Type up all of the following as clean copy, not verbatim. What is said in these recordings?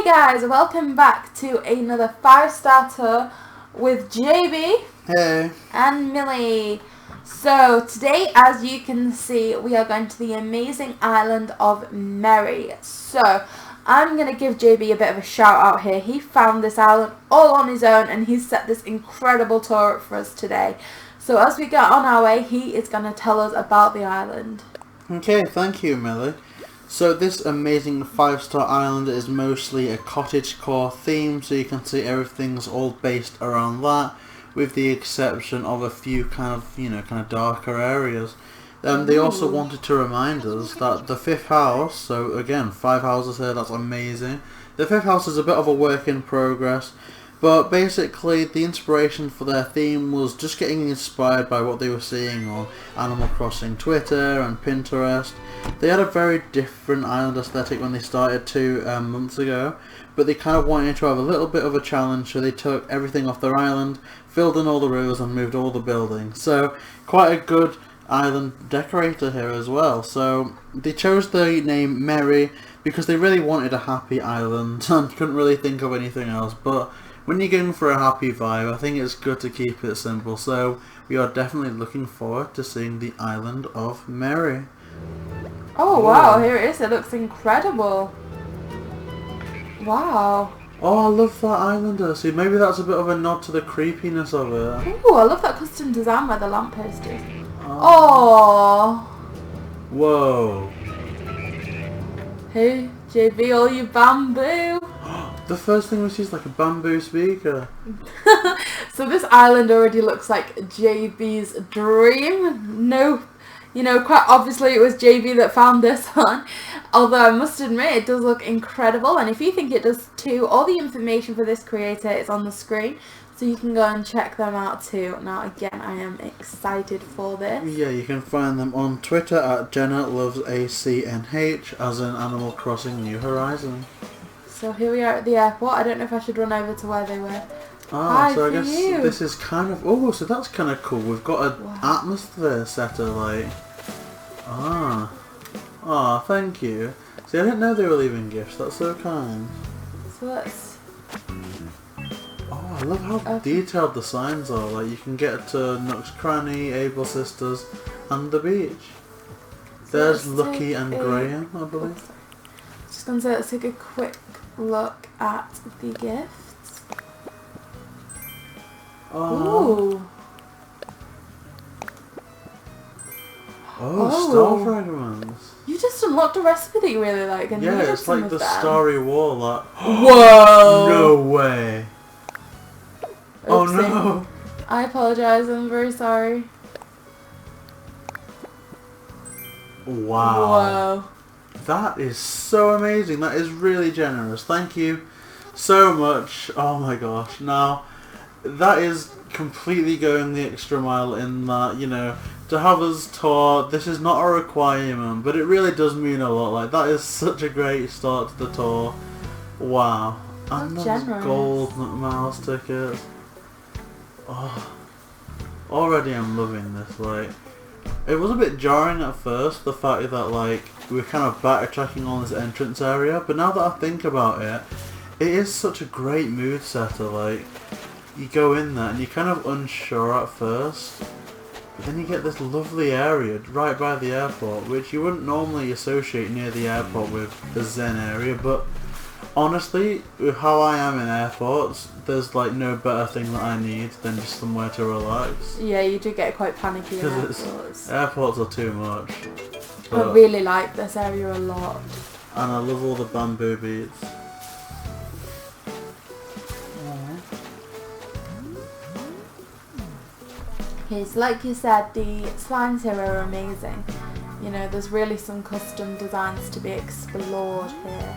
guys, welcome back to another 5-star tour with JayBee Hey. and Millie. So today, as you can see, we are going to the amazing island of Merry. So I'm going to give JayBee a bit of a shout out here. He found this island all on his own and he's set this incredible tour up for us today. So as we get on our way, he is going to tell us about the island. Okay, thank you, Millie. So this amazing 5-star island is mostly a cottagecore theme, so you can see everything's all based around that, with the exception of a few kind of darker areas. They also wanted to remind us that the 5th house, so again 5 houses here, that's amazing. The 5th house is a bit of a work in progress, but basically the inspiration for their theme was just getting inspired by what they were seeing on Animal Crossing Twitter and Pinterest. They had a very different island aesthetic when they started 2 months ago, but they kind of wanted to have a little bit of a challenge, so they took everything off their island, filled in all the rivers and moved all the buildings. So quite a good island decorator here as well. So they chose the name Merry because they really wanted a happy island and couldn't really think of anything else, but when you're going for a happy vibe, I think it's good to keep it simple. So we are definitely looking forward to seeing the island of Merry. Oh wow, here it is. It looks incredible. Wow. Oh, I love that islander. See, maybe that's a bit of a nod to the creepiness of it. Oh, I love that custom design where the lamppost is. Oh. Whoa. Hey, JayBee, all you bamboo. The first thing we see is like a bamboo speaker. So this island already looks like JayBee's dream. No, quite obviously it was JayBee that found this one. Although I must admit it does look incredible, and if you think it does too, all the information for this creator is on the screen, so you can go and check them out too. Now again, I am excited for this. Yeah, you can find them on Twitter at JennaLovesACNH, as in Animal Crossing New Horizons. So here we are at the airport. I don't know if I should run over to where they were. Ah, Hi, so I guess you. this is kind of... Oh, so that's kind of cool. We've got an atmosphere setter, like... Ah, thank you. See, I didn't know they were leaving gifts. That's so kind. So let's... Oh, I love how detailed the signs are. Like, you can get to Nook's Cranny, Able Sisters, and the beach. So there's Lucky and Graham, I believe. Just gonna say, let's take a quick look at the gifts. Ooh. Oh, star fragments. You just unlocked a recipe that you really like, and yeah, you it's like the starry wall. Like, whoa! No way! Oopsie. Oh no! I apologise. I'm very sorry. Wow! Whoa! That is so amazing. That is really generous. Thank you so much. Oh my gosh! Now, that is completely going the extra mile in that, to have us taught, this is not a requirement, but it really does mean a lot. Like, that is such a great start to the tour. Wow. And those gold mouse tickets. Oh. Already I'm loving this. Like, it was a bit jarring at first, the fact that, like, we were kind of backtracking on this entrance area, but now that I think about it, it is such a great mood setter. Like, you go in there and you're kind of unsure at first, but then you get this lovely area right by the airport, which you wouldn't normally associate near the airport with the zen area, but honestly, with how I am in airports, there's like no better thing that I need than just somewhere to relax. Yeah, you do get quite panicky in airports. Airports are too much. I really like this area a lot. And I love all the bamboo beats. Okay, so like you said, the slimes here are amazing. There's really some custom designs to be explored here.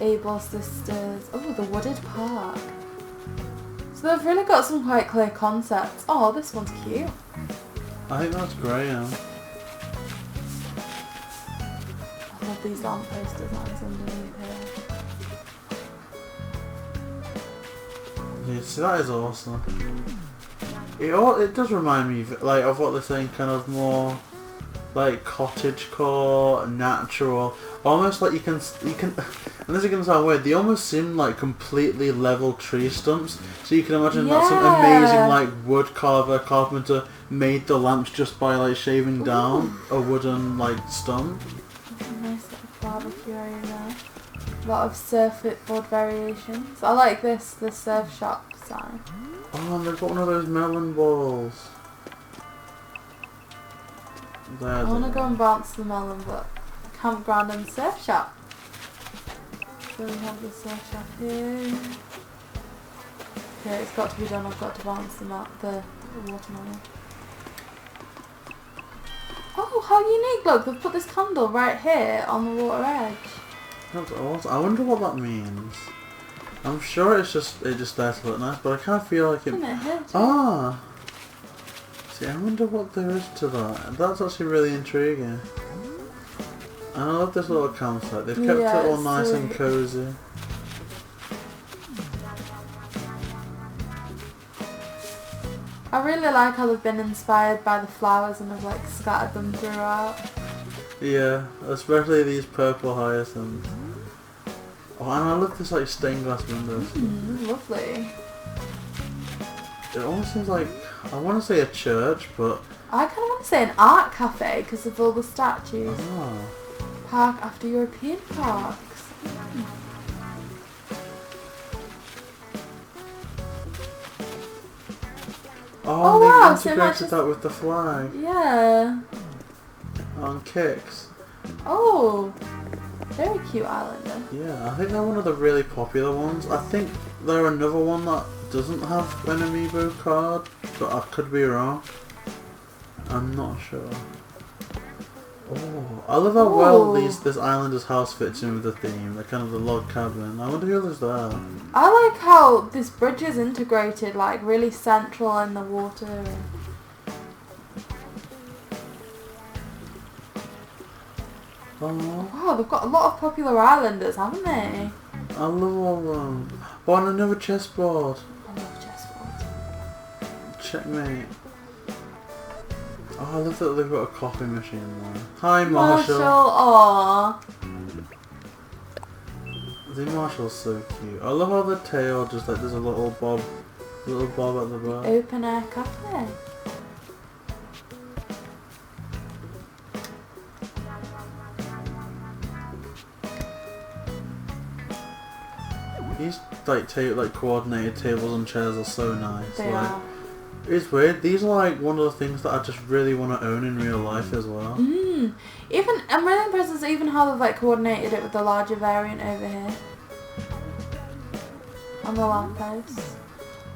Able Sisters. Oh, the wooded park. So they've really got some quite clear concepts. Oh, this one's cute. I think that's Graham. I love these lamppost designs underneath here. Yeah, see, that is awesome. It does remind me of what they're saying, kind of more like cottagecore, natural, almost like you can, and this is gonna sound weird, they almost seem like completely level tree stumps, so you can imagine that some amazing like wood carpenter made the lamps just by like shaving down a wooden like stump. That's a nice little barbecue area there. A lot of surfboard variations. I like the surf shop sign. Oh, and they've got one of those melon balls. I want to go and bounce the melon, but campground and surf shop. So we have the surf shop here. Okay, it's got to be done. I've got to bounce the watermelon. Oh, how unique! Look, they've put this candle right here on the water edge. That's awesome. I wonder what that means. I'm sure it just there to look nice, but I kind of feel like it. Isn't it here too? Ah. See, I wonder what there is to that. That's actually really intriguing. And I love this little campsite. They've kept it all nice and cozy. I really like how they've been inspired by the flowers and have like scattered them throughout. Yeah, especially these purple hyacinths. Oh, and I love this like stained glass windows. Lovely. It almost seems like, I want to say a church, but I kind of want to say an art cafe because of all the statues. oh. Park after European parks. Oh, wow, they've so integrated that with the flag Yeah. on kicks. Oh, very cute islander. Yeah, I think they're one of the really popular ones. I think they're another one that doesn't have an amiibo card, but I could be wrong. I'm not sure. Oh, I love how well this islander's house fits in with the theme. The kind of the log cabin. I wonder who lives there. I like how this bridge is integrated, like really central in the water. Oh, Wow, they've got a lot of popular islanders, haven't they? I love all of them. Oh, and another chessboard. I love chessboards. Checkmate. Oh, I love that they've got a coffee machine there. Hi, Marshall. Aww. The Marshall's so cute. I love how the tail just like there's a little bob at the back. Open air cafe. These like coordinated tables and chairs are so nice. They are. It's weird. These are like one of the things that I just really want to own in real life as well. Even I'm really impressed with even how they've like coordinated it with the larger variant over here. On the lamppost.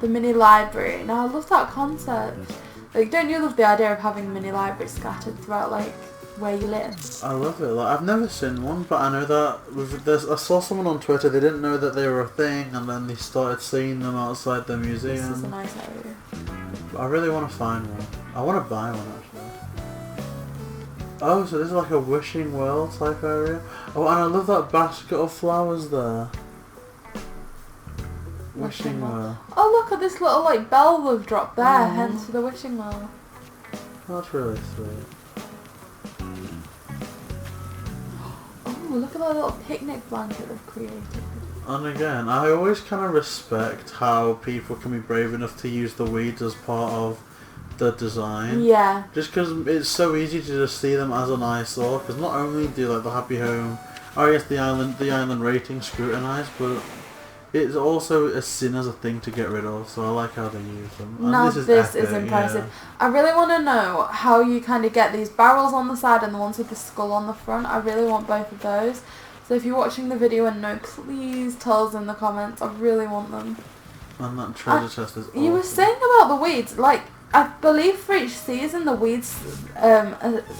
The mini library. Now I love that concept. Like, don't you love the idea of having a mini library scattered throughout like where you live? I love it. Like, I've never seen one, but I know that I saw someone on Twitter. They didn't know that they were a thing, and then they started seeing them outside the museum. This is a nice area. But I really want to find one. I want to buy one actually. Oh, so this is like a wishing well type area. Oh, and I love that basket of flowers there. Wishing well. Oh, look at this little like bell they've dropped there, hence for the wishing well. That's really sweet. Oh, look at that little picnic blanket they've created. And again, I always kind of respect how people can be brave enough to use the weeds as part of the design. Yeah. Just because it's so easy to just see them as an eyesore. Because not only do like the happy home, or I guess the island rating scrutinised, but it's also a sin as a thing to get rid of. So I like how they use them. And Now this epic, is impressive. Yeah. I really want to know how you kind of get these barrels on the side and the ones with the skull on the front. I really want both of those. So if you're watching the video and know, please tell us in the comments. I really want them. And that treasure chest is awesome. You were saying about the weeds, like, I believe for each season the weeds,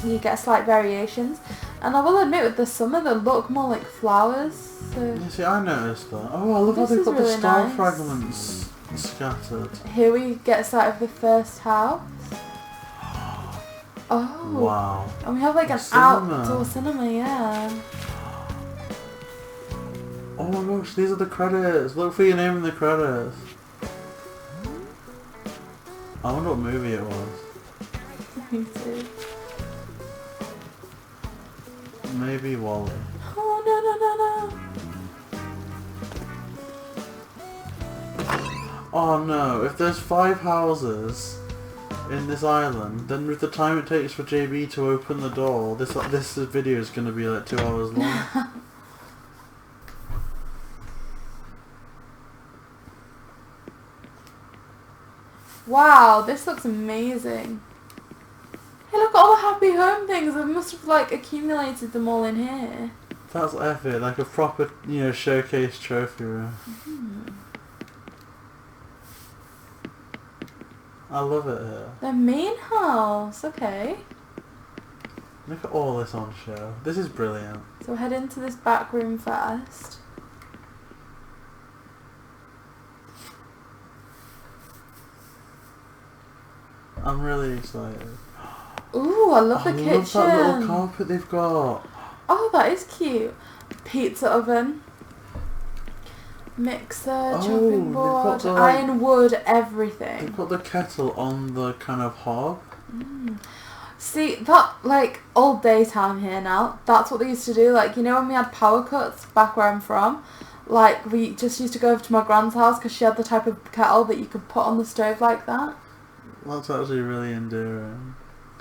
you get slight variations. And I will admit with the summer they look more like flowers. So Yeah, see, I noticed that. Oh, I love how they've got the star fragments scattered. Here we get started with the first house. Oh. Wow. And we have like an outdoor cinema, yeah. Oh my gosh, these are the credits. Look for your name in the credits. I wonder what movie it was. Me too. maybe Wally. Oh no. Oh no, if there's 5 houses in this island, then with the time it takes for JayBee to open the door, this video is going to be like 2 hours long. Wow, this looks amazing. Hey, look at all the happy home things. I must have like accumulated them all in here. That's epic, like a proper, you know, showcase trophy room. I love it here. The main house, okay. Look at all this on show. This is brilliant. So we'll head into this back room first. I'm really excited. Ooh, I love the kitchen. I love that little carpet they've got. Oh, that is cute. Pizza oven. Mixer, chopping board, the, iron, wood, everything. They've got the kettle on the kind of hob. See, that, like, all daytime here now, that's what they used to do. Like, you know when we had power cuts back where I'm from? Like, we just used to go over to my grand's house because she had the type of kettle that you could put on the stove like that. That's actually really endearing.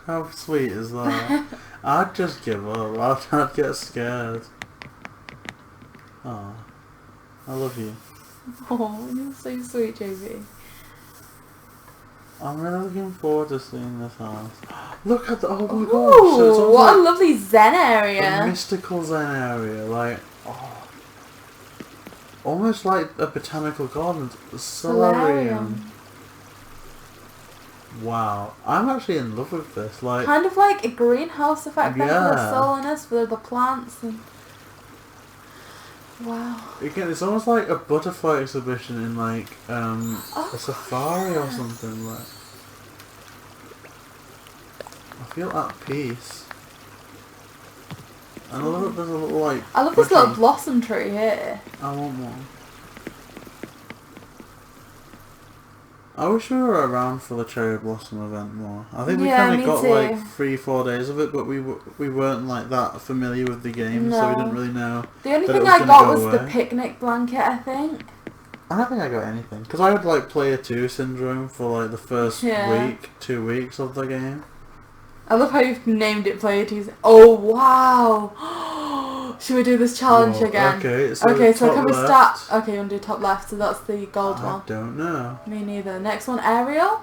How sweet is that? I'd just give up. I'd get scared. Oh, I love you. Oh, you're so sweet, JayBee. I'm really looking forward to seeing this house. Look at the, oh my Ooh, gosh. So it's what like a lovely zen area. a mystical zen area, like, oh, almost like a botanical garden. Solarium. Wow, I'm actually in love with this. Like, kind of like a greenhouse effect, then, for the yeah. solarness, for the plants. And wow. Again, it's almost like a butterfly exhibition in like a safari or something. Like, I feel at peace. And I love that there's a little like. I love this little blossom tree here. I want one. I wish we were around for the cherry blossom event more. I think we kind of got like 3-4 days of it, but we weren't like that familiar with the game, so we didn't really know. The only thing I got was the picnic blanket, I think. I don't think I got anything because I had like player 2 syndrome for like the first 2 weeks of the game. I love how you've named it player 2. Oh wow! Should we do this challenge again? Okay, so can we start? Okay, you want to do top left, so that's the gold one. I don't know. Me neither. Next one, Ariel.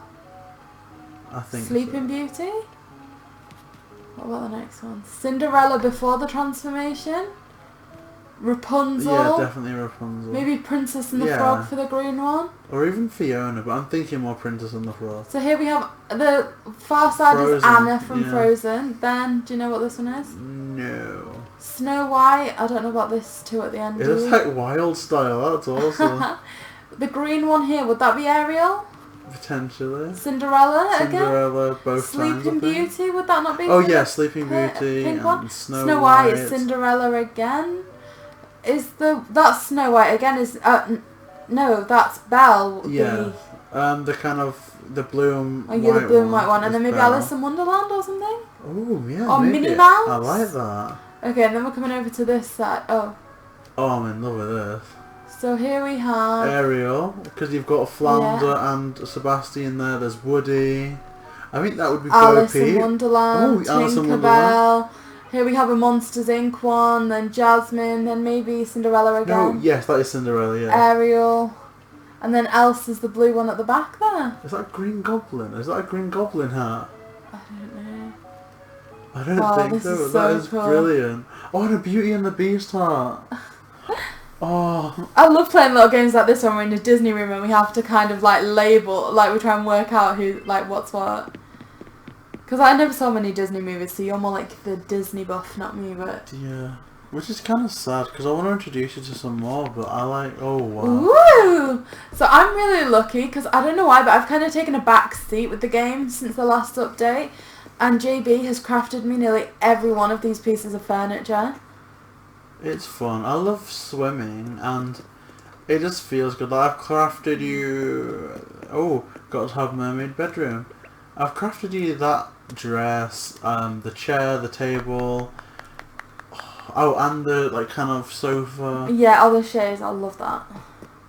I think Sleeping Beauty. What about the next one? Cinderella before the transformation. Rapunzel. Yeah, definitely Rapunzel. Maybe Princess and the Frog for the green one. Or even Fiona, but I'm thinking more Princess and the Frog. So here we have the far side is Anna from Frozen. Then, do you know what this one is? No. Snow White. I don't know about this two at the end. It looks like Wild Style. That's awesome. The green one here, would that be Ariel? Potentially. Cinderella again? Cinderella, both Sleeping Beauty, would that not be? Oh yeah, Sleeping Beauty pink and one? Snow White, Cinderella again. That's Snow White again? No, that's Belle. Yeah. The kind of the blue and white. Oh yeah, the blue and white one, and then maybe Belle. Alice in Wonderland or something. Oh yeah. Or maybe. Minnie Mouse. I like that. Okay, and then we're coming over to this side. Oh, I'm in love with this. So here we have Ariel, because you've got Flounder and Sebastian there. There's Woody. I think that would be Bo Alice Peep. in Wonderland, Alice in Tinkerbell. Wonderland. Here we have a Monsters Inc. one, then Jasmine, then maybe Cinderella again. No, yes, that is Cinderella, yeah. Ariel. And then Elsa's the blue one at the back there. Is that a Green Goblin? Is that a Green Goblin hat? I don't know. I don't think so. That is cool. Brilliant. Oh, and a Beauty and the Beast hat. Oh. I love playing little games like this when we're in a Disney room and we have to kind of like label, like we try and work out who, like what's what. Because I never saw many Disney movies, so you're more like the Disney buff, not me, but... Yeah. Which is kind of sad, because I want to introduce you to some more, but I like... Oh, wow. Ooh! So I'm really lucky, because I don't know why, but I've kind of taken a back seat with the game since the last update. And JayBee has crafted me nearly every one of these pieces of furniture. It's fun. I love swimming, and it just feels good. Like, I've crafted you... Oh, got to have Mermaid Bedroom. I've crafted you that dress, the chair, the table. Oh, Oh, and the like kind of sofa. Yeah, all the chairs. I love that.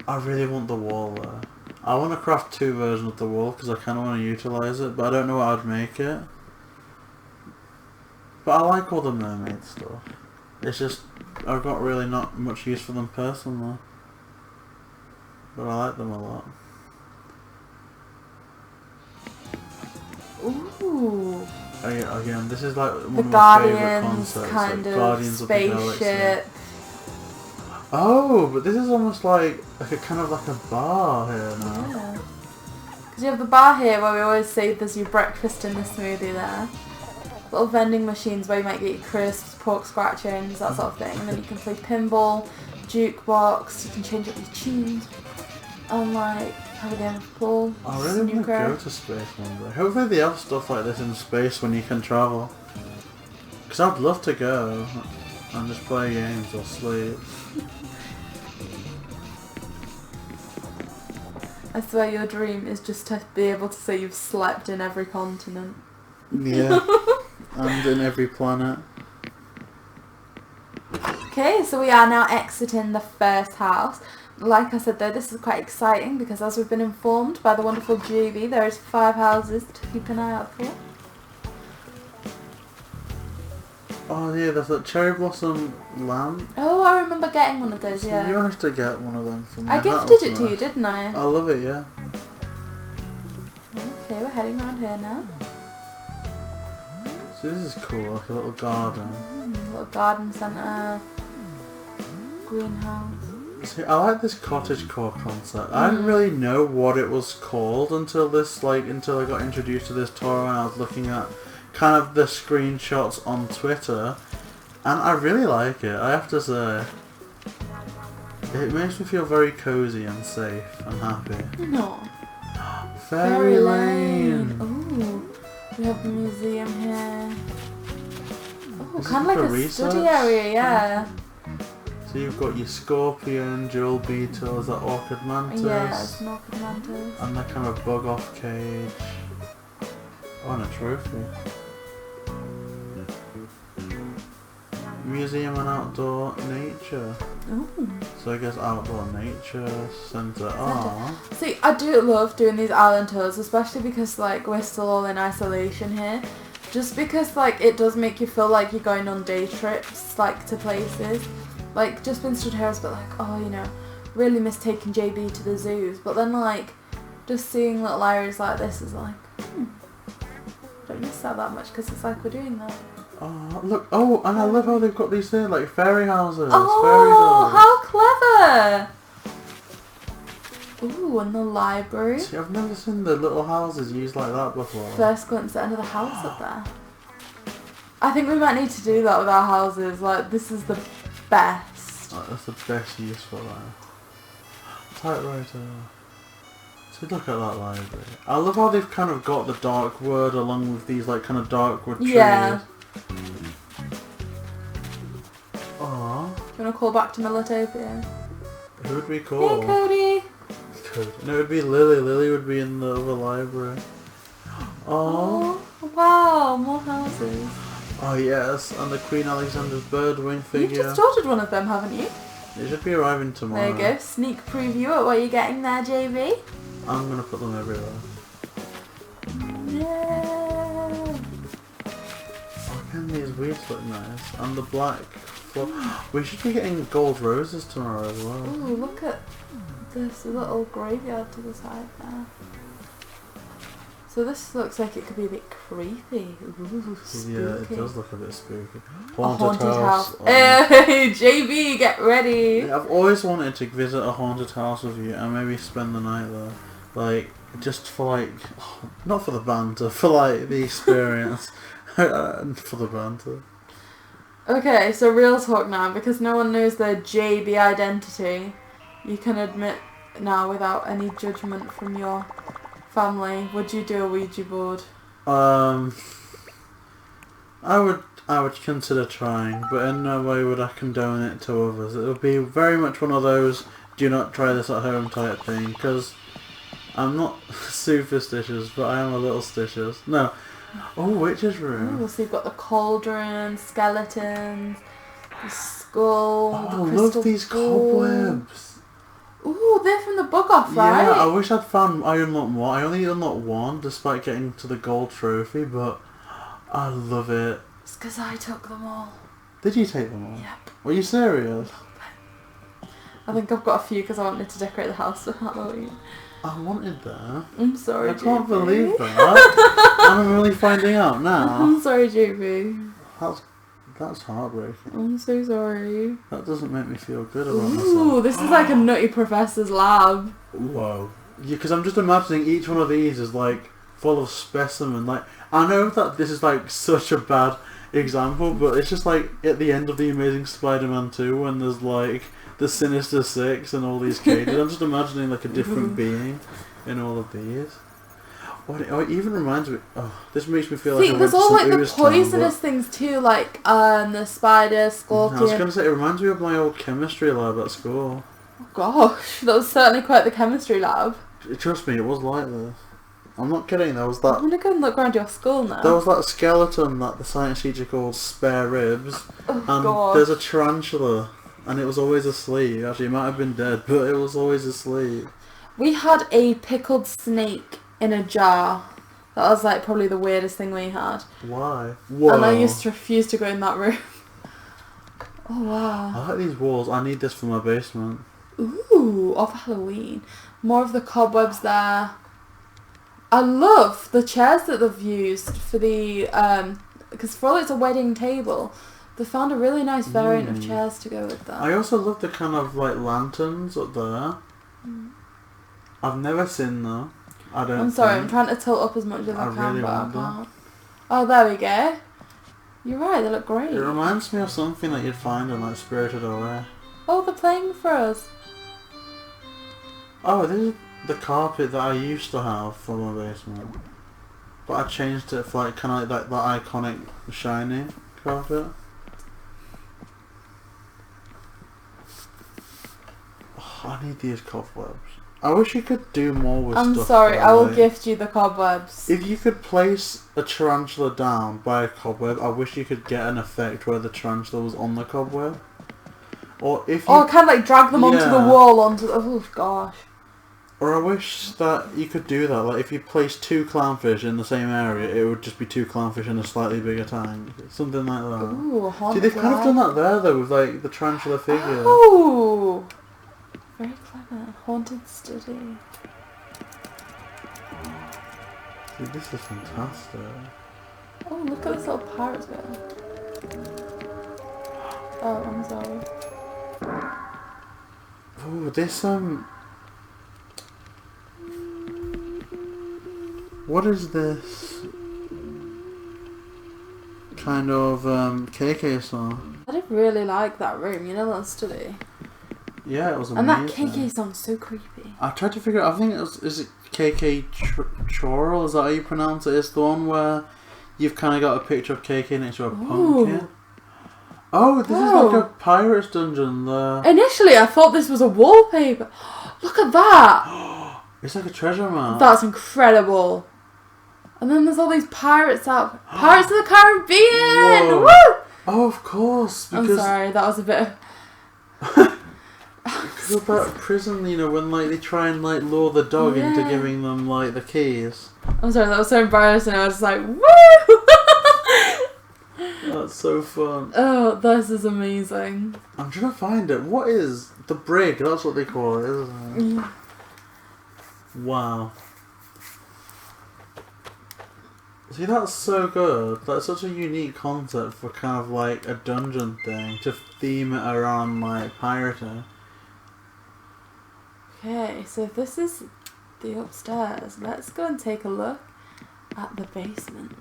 I really want the wall there. I want to craft 2 versions of the wall because I kind of want to utilise it, but I don't know what I'd make it. But I like all the mermaid stuff. It's just I've got really not much use for them personally, but I like them a lot. Ooh. Again, this is like one The of my favourite Guardians concepts. kind like of Guardians of the Galaxy. spaceship. Oh, but this is almost like a kind of like a bar here now. Yeah. Because you have the bar here where we always say there's your breakfast and the smoothie there. Little vending machines where you might get your crisps, pork scratchings, that sort of thing. And then you can play pinball, jukebox, you can change up your tunes, and like have a game of pool. I really want to snooker. go to space one day. Hopefully they have stuff like this in space when you can travel. Because I'd love to go and just play games or sleep. I swear your dream is just to be able to say you've slept in every continent. Yeah. And in every planet. Okay, so we are now exiting the first house. Like I said though, this is quite exciting because as we've been informed by the wonderful JayBee, there is 5 houses to keep an eye out for. Oh yeah, there's that cherry blossom lamp. Oh, I remember getting one of those, yeah. You managed to get one of them from me. I gifted it to you, didn't I? I love it, yeah. Okay, we're heading around here now. So this is cool, like a little garden. Little garden centre, greenhouse. See, I like this cottagecore concept. I didn't really know what it was called until I got introduced to this tour and I was looking at kind of the screenshots on Twitter, and I really like it, I have to say. It makes me feel very cozy and safe and happy. No. Fairy Lane! Ooh, we have the museum here. Oh, Is kind this of like for a study research? area, yeah. So you've got your scorpion, jewel beetle, is that orchid mantis? Yeah, it's an orchid mantis. And that kind of bug off cage. Oh, and a trophy. Museum and outdoor nature. Ooh. So I guess outdoor nature centre. Ah. See, I do love doing these island tours, especially because like we're still all in isolation here. Just because like it does make you feel like you're going on day trips, like to places. Like just been stood here, I was a bit like, oh, you know, really miss taking JayBee to the zoos. But then like just seeing little areas like this is like, don't miss that much because it's like we're doing that. Oh, look. Oh, and I love how they've got these here, like fairy houses. Oh, how clever! Ooh, and the library. See, I've never seen the little houses used like that before. First glimpse at the end of the house up there. I think we might need to do that with our houses. Like, this is the best. Like, that's the best use for that. Typewriter. So look at that library. I love how they've kind of got the dark wood along with these like kind of dark wood trees. Yeah. Aww. Do you want to call back to Militopia? Who would we call? Hey, Cody. No, it would be Lily. Lily would be in the other library. Oh, wow, more houses. Oh yes, and the Queen Alexander's birdwing figure. You've just ordered one of them, haven't you? It should be arriving tomorrow. There you go. Sneak preview at what you're getting there, JayBee. I'm gonna put them everywhere. Yeah. Oh, can these weeds look nice? And the black floor. We should be getting gold roses tomorrow as well. Ooh, look at this little graveyard to the side there. So this looks like it could be a bit creepy. Ooh, spooky. Yeah, it does look a bit spooky. A haunted house. Oh. Hey, JayBee, get ready. Yeah, I've always wanted to visit a haunted house with you and maybe spend the night there. Like, just for like, not for the banter, for like the experience. For the banter. Okay, so real talk now, because no one knows their JayBee identity. You can admit now without any judgment from your family. Would you do a Ouija board? I would consider trying, but in no way would I condone it to others. It would be very much one of those do not try this at home type thing, because I'm not superstitious, but I am a little stitious. No. Oh, witch's room. Ooh, so you've got the cauldron, skeletons, The skull. Oh, the I crystal love these ball. cobwebs. Ooh, they're from the book off, right? Yeah, I wish I'd found I unlocked more. I only unlocked one despite getting to the gold trophy, but I love it. It's because I took them all. Did you take them all? Yep. Were you serious? I think I've got a few because I wanted to decorate the house for Halloween. I wanted that. I'm sorry, I can't JayBee. believe that. I'm really finding out now. I'm sorry, JayBee. That's heartbreaking. I'm so sorry. That doesn't make me feel good about Ooh, myself. this is like a nutty professor's lab. Whoa. Yeah, because I'm just imagining each one of these is like full of specimen. Like, I know that this is like such a bad example, but it's just like at the end of the Amazing Spider-Man 2 when there's like the Sinister Six and all these cages. I'm just imagining like a different being in all of these. Oh, it even reminds me. Oh, this makes me feel like I there's went all to like some the Ooze Town, poisonous things too, like the spider, scorpion. I was going to say, it reminds me of my old chemistry lab at school. Oh gosh, that was certainly quite the chemistry lab. Trust me, it was like this. I'm not kidding, there was I'm that. gonna go and look around your school now. There was that skeleton that the science teacher called Spare Ribs. Oh And god. there's a tarantula. And it was always asleep. Actually, it might have been dead, but it was always asleep. We had a pickled snake in a jar. That was like probably the weirdest thing we had. Why? Whoa. And I used to refuse to go in that room. Oh wow. I like these walls. I need this for my basement. Ooh, of Halloween. More of the cobwebs there. I love the chairs that they've used for the because for all it's a wedding table, they found a really nice variant of chairs to go with that. I also love the kind of like lanterns up there. I've never seen them. I'm sorry, I'm trying to tilt up as much as I can, really but I want them. can't. Oh, there we go. You're right, they look great. It reminds me of something that you'd find in like Spirited Away. Oh, they're playing for us. Oh, this is the carpet that I used to have for my basement. But I changed it for like kind of like that iconic shiny carpet. Oh, I need these cobwebs. I wish you could do more with stuff. I'm sorry, I will like, gift you the cobwebs. if you could place a tarantula down by a cobweb, I wish you could get an effect where the tarantula was on the cobweb. Or if you... Or kind of like drag them onto the wall, onto the... Oh gosh. Or I wish that you could do that. Like if you place two clownfish in the same area, it would just be two clownfish in a slightly bigger tank. Something like that. Ooh, See, haunted they've kind of done lab. that there though with like the tarantula figure. Oh! Very clever. Haunted study. See, this is fantastic. Oh, look at this little pirate bit. Oh, I'm sorry. Oh, this what is this kind of KK song? I did really like that room, you know, that study. Yeah, it was And amazing. that KK song's so creepy. I tried to figure out, I think it was, is it KK Choral? Is that how you pronounce it? It's the one where you've kind of got a picture of KK next to a pumpkin. Oh, this is like a pirate's dungeon there. Initially, I thought this was a wallpaper. Look at that! It's like a treasure map. That's incredible. And then there's all these pirates out. Pirates of the Caribbean! Whoa. Woo! Oh, of course. Because I'm sorry, that was a bit of... Because of that prison, you know, when like they try and like lure the dog into giving them like the keys. I'm sorry, that was so embarrassing. I was just like, woo! That's so fun. Oh, this is amazing. I'm trying to find it. What is the brig? That's what they call it, isn't it? Yeah. Wow. See, that's so good. That's such a unique concept for kind of like a dungeon thing to theme it around like pirating. Okay, so if this is the upstairs, let's go and take a look at the basement.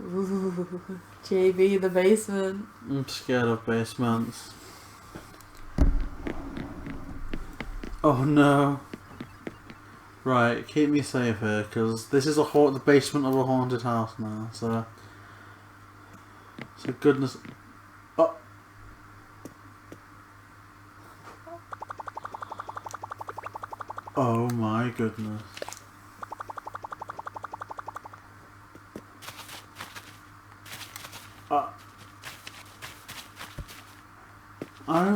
Ooh, JayBee, the basement. I'm scared of basements. Oh no. Right, keep me safe here, because this is the basement of a haunted house now, so goodness... Oh! Oh my goodness.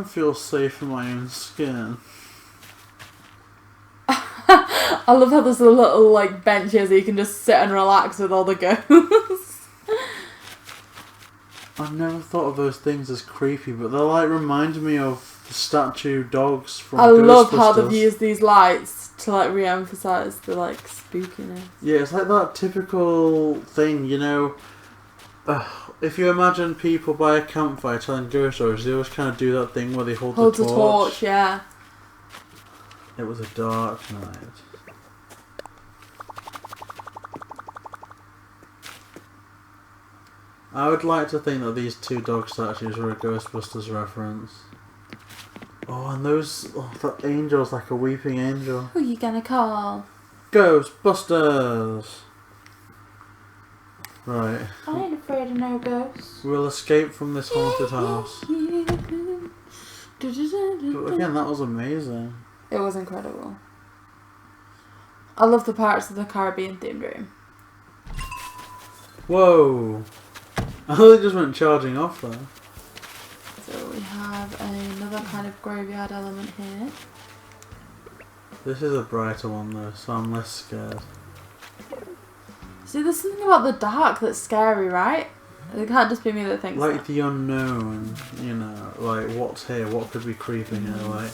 don't feel safe in my own skin. I love how there's a little like bench here so you can just sit and relax with all the ghosts. I've never thought of those things as creepy, but they like remind me of the statue dogs from I love how Ghostbusters. they've used these lights to like re-emphasise the like spookiness. Yeah, it's like that typical thing, you know. If you imagine people by a campfire telling ghost stories, they always kind of do that thing where they hold the torch. Yeah. It was a dark night. I would like to think that these two dog statues were a Ghostbusters reference. Oh, and that angel's like a weeping angel. Who are you gonna call? Ghostbusters! Right. I ain't afraid of no ghosts. We'll escape from this haunted house. But again, that was amazing. It was incredible. I love the Pirates of the Caribbean themed room. Whoa! I thought it just went charging off there. So we have another kind of graveyard element here. This is a brighter one though, so I'm less scared. See, there's something about the dark that's scary, right? It can't just be me that thinks Like that. the unknown, you know, like what's here, what could be creeping here, like...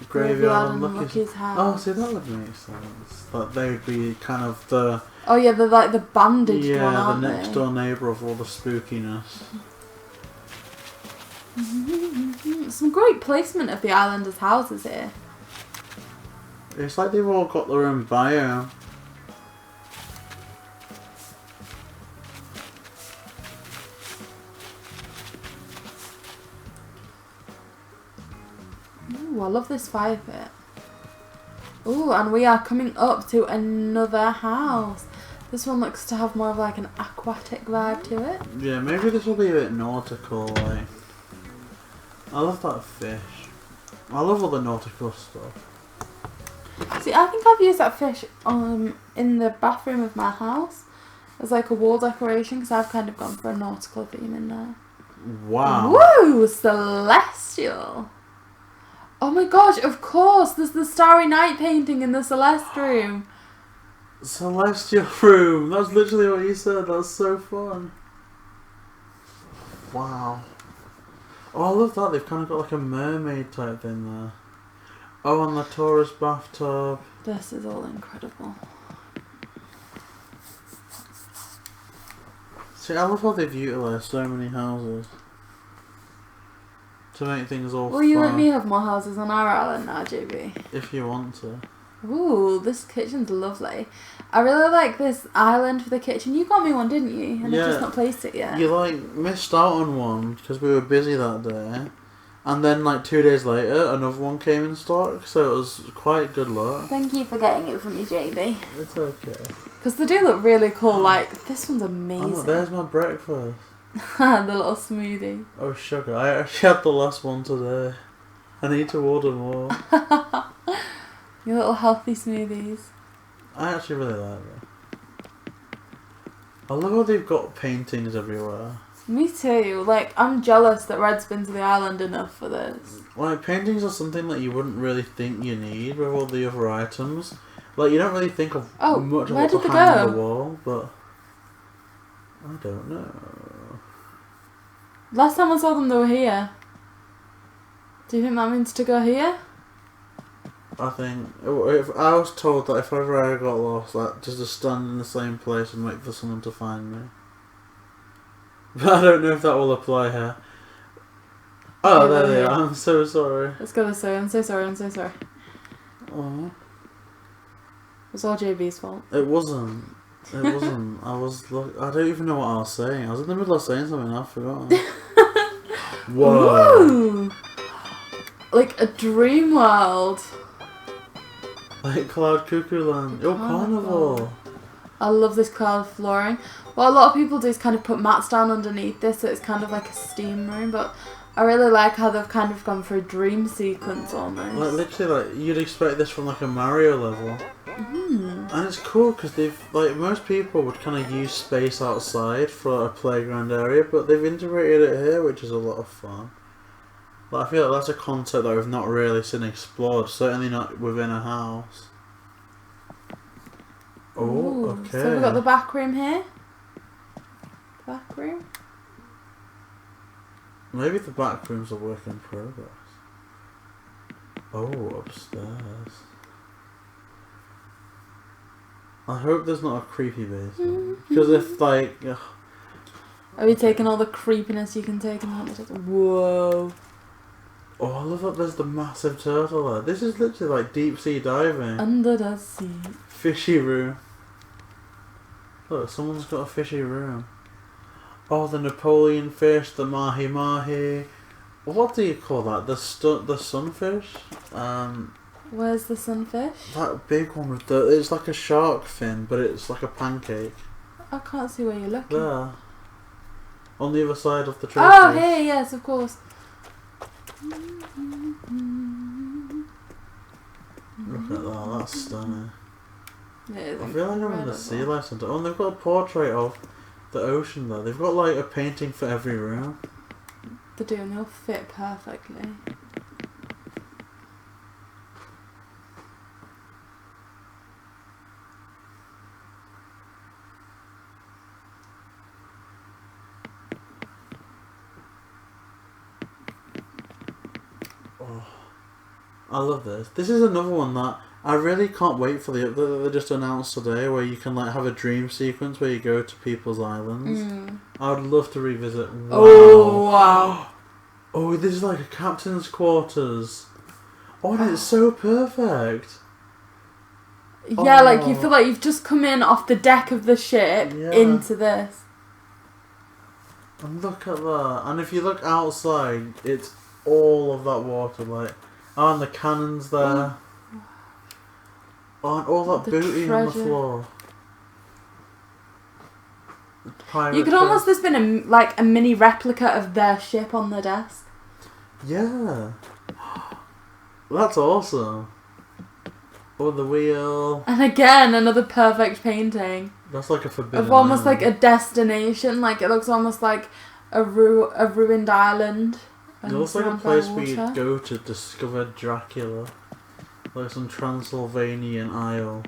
Graveyard and Lucky's house. Oh, see, that would make sense. Like they would be kind of the... Oh yeah, they're like the bandaged one, yeah, aren't the they? next door neighbour of all the spookiness. Some great placement of the islanders' houses here. It's like they've all got their own bio. Ooh, I love this fire pit. Ooh, and we are coming up to another house. This one looks to have more of like an aquatic vibe to it. Yeah, maybe this will be a bit nautical, like... I love that fish. I love all the nautical stuff. See, I think I've used that fish in the bathroom of my house as like a wall decoration because I've kind of gone for a nautical theme in there. Wow. Woo! Celestial! Oh my gosh, of course! There's the Starry Night painting in the Celeste room. Celestial room. That's literally what you said. That's so fun. Wow. Oh, I love that. They've kind of got like a mermaid type thing there. Oh, and the tourist bathtub. This is all incredible. See, I love how they've utilised so many houses to make things all Will you fun. let me have more houses on our island now, JayBee? If you want to. Ooh, this kitchen's lovely. I really like this island for the kitchen. You got me one, didn't you? And I've just not placed it yet. You like missed out on one because we were busy that day. And then like 2 days later, another one came in stock, so it was quite good luck. Thank you for getting it for me, JayBee. It's okay. Because they do look really cool. Like, this one's amazing. Oh, there's my breakfast. The little smoothie. Oh, sugar. I actually had the last one today. I need to order more. Your little healthy smoothies. I actually really like that. I love how they've got paintings everywhere. Me too. Like, I'm jealous that Red's been to the island enough for this. Like, paintings are something that you wouldn't really think you need with all the other items. Like, you don't really think of much of what to hang on the wall, but... I don't know. Last time I saw them, they were here. Do you think that means to go here? I think... If I was told that if ever I got lost, like, just to stand in the same place and wait for someone to find me. But I don't know if that will apply here. Oh, there they are. I'm so sorry. Let's go this way. I'm so sorry. I'm so sorry. Oh. It was all JayBee's fault. It wasn't. It wasn't. I don't even know what I was saying. I was in the middle of saying something and I've forgotten. Whoa. Woo! Like a dream world. Like Cloud Cuckoo Land. Oh, Carnival. I love this cloud flooring. What a lot of people do is kind of put mats down underneath this, so it's kind of like a steam room, but I really like how they've kind of gone for a dream sequence almost. Like literally, like you'd expect this from like a Mario level. And it's cool because they've, like, most people would kind of use space outside for a playground area, but they've integrated it here, which is a lot of fun. Like, I feel like that's a concept that we've not really seen explored, certainly not within a house. Oh, Ooh, okay. So we've got the back room here. Back room. Maybe the back room's a work in progress. Oh, upstairs. I hope there's not a creepy basement. Because if, like... Ugh. Are we taking all the creepiness you can take in that? Whoa. Oh, I love that there's the massive turtle there. This is literally like deep sea diving. Under the sea. Fishy room. Look, someone's got a fishy room. Oh, the Napoleon fish, the mahi mahi. What do you call that? The sunfish? Where's the sunfish? That big one with the... It's like a shark fin, but it's like a pancake. I can't see where you're looking. There. On the other side of the trophy. Oh, here, yes, of course. Look at that, that's stunning. It is I feel like I'm in the sea life centre. Oh, and they've got a portrait of the ocean there. They've got like a painting for every room. They do, and they all fit perfectly. Oh, I love this. This is another one that I really can't wait for the update that they just announced today, where you can like have a dream sequence where you go to people's islands. I would love to revisit. Wow. Oh wow! Oh, this is like a captain's quarters. Oh, and it's so perfect. Yeah, like you feel like you've just come in off the deck of the ship into this. And look at that. And if you look outside, it's all of that water, like, oh, and the cannons there. Oh, and all that booty on the floor. You could almost have been like a mini replica of their ship on the desk. Yeah. That's awesome. Oh, the wheel. And again, another perfect painting. That's like a forbidden of almost island. like a destination. Like it looks almost like a ruined island. It looks like a place where you'd go to discover Dracula. Like some Transylvanian isle.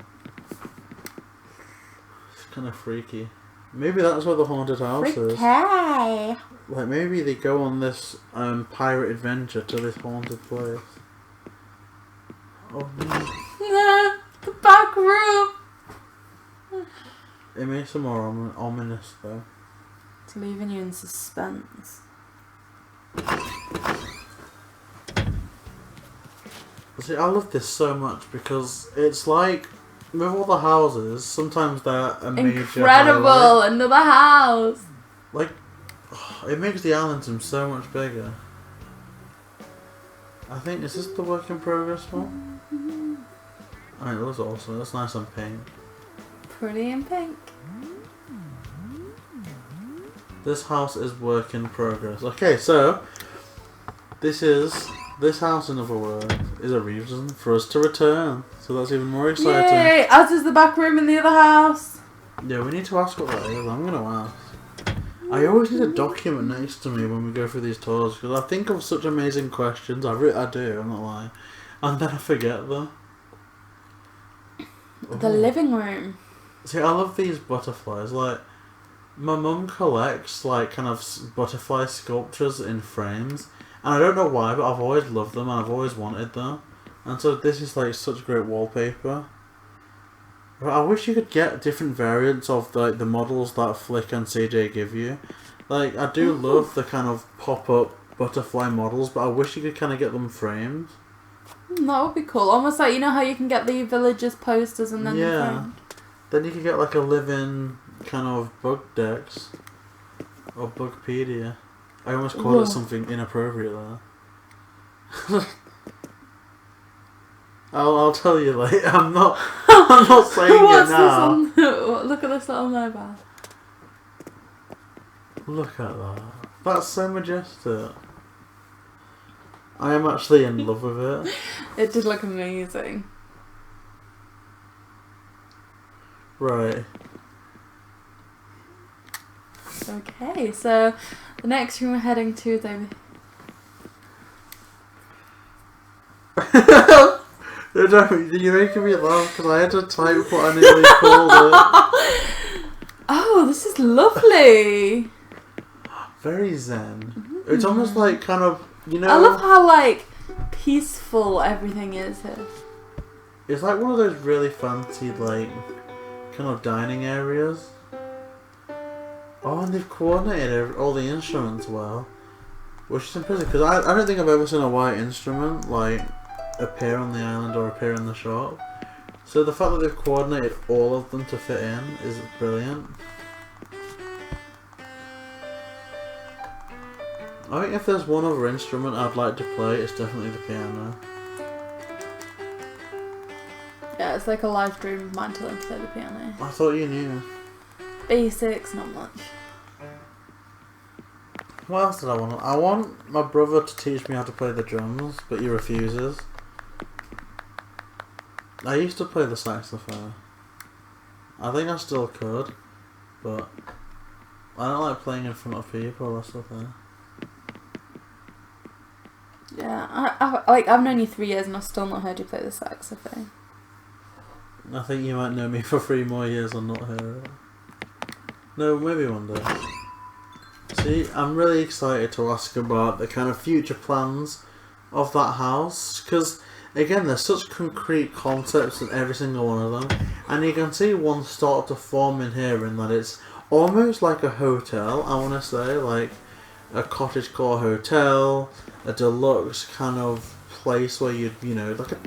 It's kind of freaky. Maybe that's where the haunted house is. Like maybe they go on this pirate adventure to this haunted place. Oh no. The back room! It makes it more ominous though. It's leaving you in suspense. See, I love this so much because it's like, with all the houses, sometimes they're a major incredible! highlight. Another house! Like, it makes the island seem so much bigger. I think, is this the work in progress one? Oh, it looks awesome. That's nice and pink. Pretty in pink. This house is work in progress. Okay, so this house, in other words, is a reason for us to return. So that's even more exciting. Yay! As is the back room in the other house. Yeah, we need to ask what that is. I'm gonna ask. I always need a document next to me when we go through these tours because I think of such amazing questions. I do. I'm not lying, and then I forget them. The living room. See, I love these butterflies. Like, my mum collects like kind of butterfly sculptures in frames, and I don't know why, but I've always loved them and I've always wanted them. And so this is like such great wallpaper. But I wish you could get different variants of like the models that Flick and CJ give you. Like, I do love the kind of pop-up butterfly models, but I wish you could kind of get them framed. That would be cool. Almost like, you know how you can get the villagers posters and then yeah. Then you could get like a live-in kind of bug dex. Or Bugpedia. I almost called it something inappropriate there. I'll tell you later. I'm not saying it now. Look at this little mobile. Look at that. That's so majestic. I am actually in love with it. It did look amazing. Right. Okay, so the next room we're heading to is over. You're making me laugh because I had to type what I nearly called it. Oh, this is lovely. Very zen. It's almost like kind of, you know... I love how, like, peaceful everything is here. It's like one of those really fancy, like, kind of dining areas. Oh, and they've coordinated all the instruments well. Which is impressive, because I don't think I've ever seen a white instrument, like, appear on the island or appear in the shop. So the fact that they've coordinated all of them to fit in is brilliant. I think if there's one other instrument I'd like to play, it's definitely the piano. Yeah, it's like a live dream of mine to learn to play the piano. I thought you knew. Basics, not much. What else did I want? I want my brother to teach me how to play the drums, but he refuses. I used to play the saxophone. I think I still could, but I don't like playing in front of people, that's the thing. Yeah, I've known you 3 years and I've still not heard you play the saxophone. I think you might know me for 3 more years and not hear it. No, maybe one day. See, I'm really excited to ask about the kind of future plans of that house, because again, there's such concrete concepts in every single one of them, and you can see one start to form in here in that it's almost like a hotel, I want to say, like a cottagecore hotel, a deluxe kind of place where you'd, you know, like a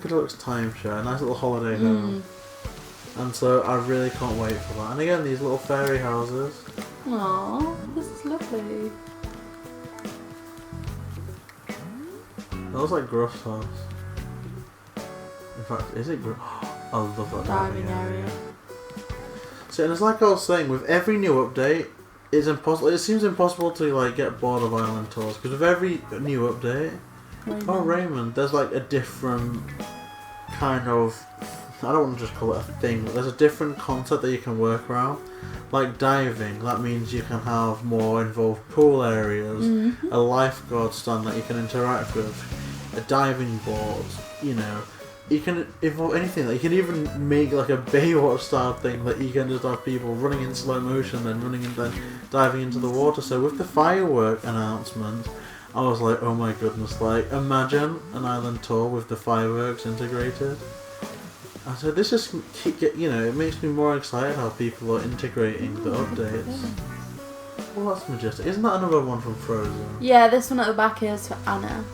deluxe timeshare, a nice little holiday home. And so I really can't wait for that. And again, these little fairy houses. Aww, this is lovely. That looks like Gruff's house. In fact, is it Gruff? I love that Diving area. So, and it's like I was saying, with every new update, it's impossible. It seems impossible to like get bored of island tours, because with every new update, Raymond, there's like a different kind of, I don't want to just call it a thing, but there's a different concept that you can work around. Like diving, that means you can have more involved pool areas, a lifeguard stand that you can interact with, a diving board, you know. You can involve anything, like you can even make like a Baywatch style thing that you can just have people running in slow motion, then running and then diving into the water. So with the firework announcement, I was like, oh my goodness, like imagine an island tour with the fireworks integrated. And so this just, you know, it makes me more excited how people are integrating the updates. Well, that's majestic. Isn't that another one from Frozen? Yeah, this one at the back is for Anna.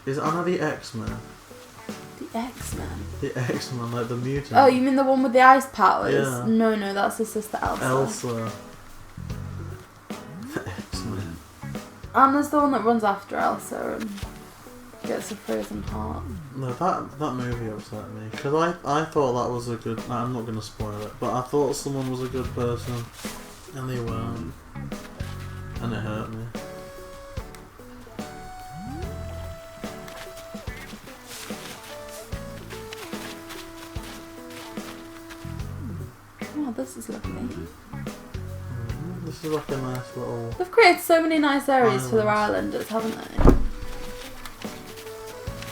Is Anna the X-Men? The X-Men? The X-Men, like the mutant. Oh, you mean the one with the ice powers? Yeah. No, that's his sister Elsa. Elsa. The X-Men. Anna's the one that runs after Elsa and gets a frozen heart. No, that movie upset me, because I thought that was a good... I'm not going to spoil it, but I thought someone was a good person, and they weren't. And it hurt me. Oh, this is lovely. This is like a nice little... They've created so many nice areas for their islanders, haven't they?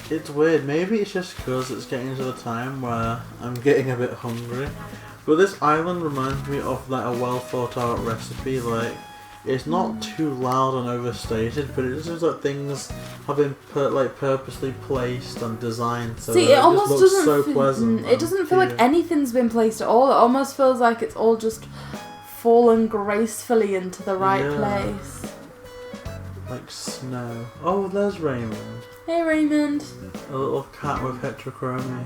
It's weird, maybe it's just because it's getting to the time where I'm getting a bit hungry. But this island reminds me of like a well thought out recipe, like it's not too loud and overstated, but it just seems like things have been purposely placed and designed so See, that it almost just looks doesn't so pleasant. It doesn't feel like anything's been placed at all. It almost feels like it's all just fallen gracefully into the right place. Like snow. Oh, there's Raymond. Hey Raymond. A little cat with heterochromia.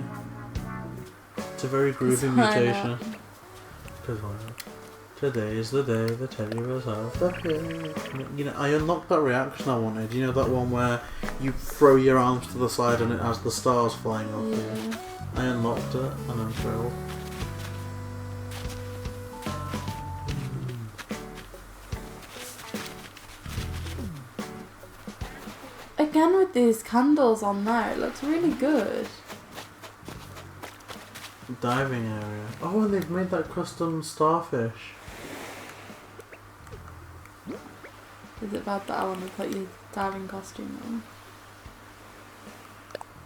It's a very groovy mutation. Because today is the day the teddy bears have the hair. You know, I unlocked that reaction I wanted. You know that one where you throw your arms to the side and it has the stars flying off you. I unlocked it and I'm thrilled. Again with these candles on there, it looks really good. diving area. Oh, and they've made that custom starfish. Is it bad that I want to put your diving costume on?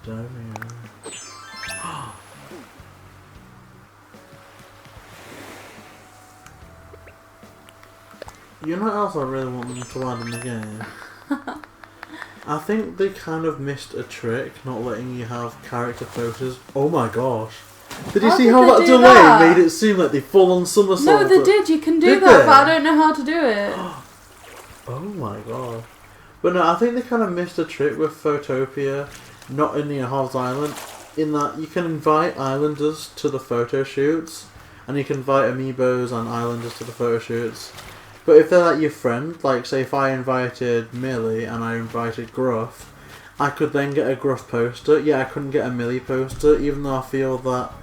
Diving area. You know what else I really want them to add in the game? I think they kind of missed a trick, not letting you have character photos. Oh my gosh. Did you see how that delay made it seem like they full on somersault? No, they did. You can do that, but I don't know how to do it. Oh my god. But no, I think they kind of missed a trick with Photopia, not in the Halves Island, in that you can invite islanders to the photo shoots, and you can invite amiibos and islanders to the photo shoots. But if they're like your friend, like say if I invited Millie and I invited Gruff, I could then get a Gruff poster. Yeah, I couldn't get a Millie poster, even though I feel that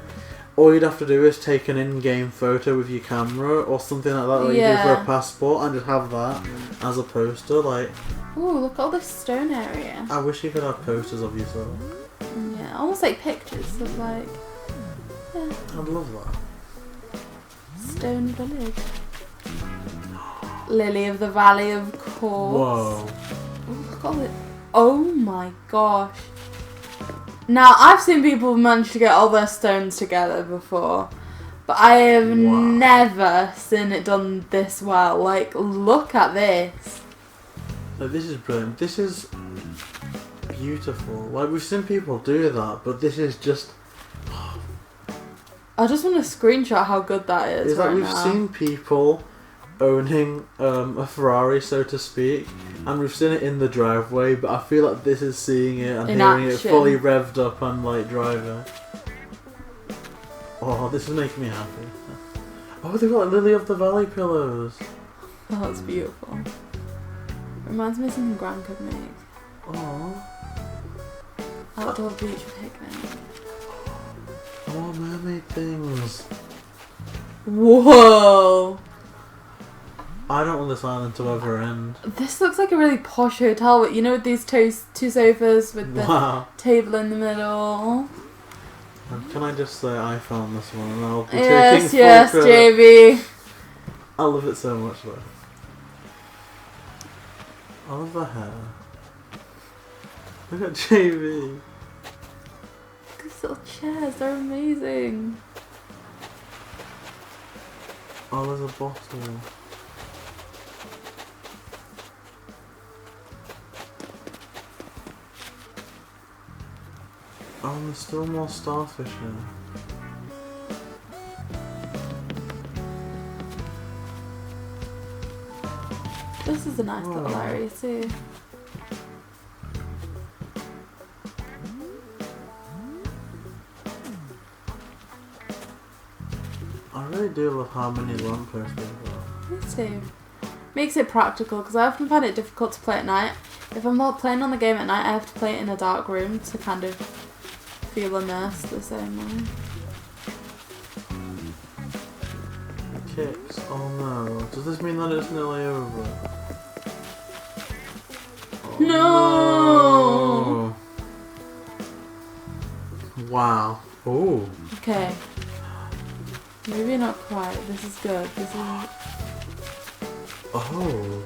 all you'd have to do is take an in-game photo with your camera or something like that, like you do for a passport, and just have that as a poster. Like, ooh, look at all this stone area. I wish you could have posters of yourself. Yeah, almost like pictures of like, yeah. I'd love that. Stone village. Lily of the Valley, of course. Whoa. Ooh, look at all it. Oh my gosh. Now, I've seen people manage to get all their stones together before, but I have never seen it done this well. Like, look at this. Like, this is brilliant. This is beautiful. Like, we've seen people do that, but this is just... I just want to screenshot how good that is. It's like we've seen people owning a Ferrari, so to speak, and we've seen it in the driveway, but I feel like this is seeing it and hearing it fully revved up and like driving. Oh, this is making me happy. Oh, they've got Lily of the Valley pillows. Oh, that's beautiful. Reminds me of something Gran could make. Oh. Outdoor beach picnic. Oh, mermaid things. Whoa! I don't want this island to ever end. This looks like a really posh hotel, but you know, with these two sofas with the table in the middle. And can I just say I found this one and I'll be yes, taking yes, full credit. JayBee. I love it so much though. I love the hair. Look at JayBee. Look at these little chairs, they're amazing. Oh, there's a bottle. Oh, and there's still more starfish here. This is a nice little area too. I really do love how many lampposts they've got. Me too. Makes it practical because I often find it difficult to play at night. If I'm not playing on the game at night, I have to play it in a dark room to kind of feel immersed the same way. Kicks. Oh no. Does this mean that it's nearly over? Oh, no! Wow. Oh. Okay. Maybe not quite. This is good. This is... Oh.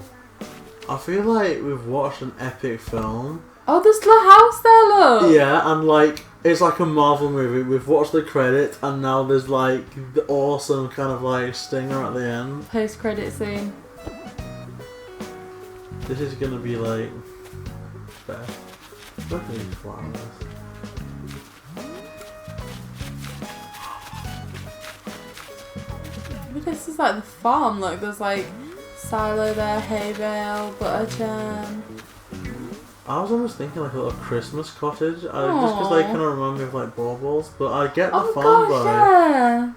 I feel like we've watched an epic film. Oh, there's a little house there, look! Yeah, and like, it's like a Marvel movie. We've watched the credits and now there's like the awesome kind of like stinger at the end. Post-credit scene. This is gonna be like... best. Look at these flowers. This is like the farm, look, there's like silo there, hay bale, butter churn. I was almost thinking like a little Christmas cottage, just because they kind of remind me of like baubles, but I get the farm vibe. Yeah.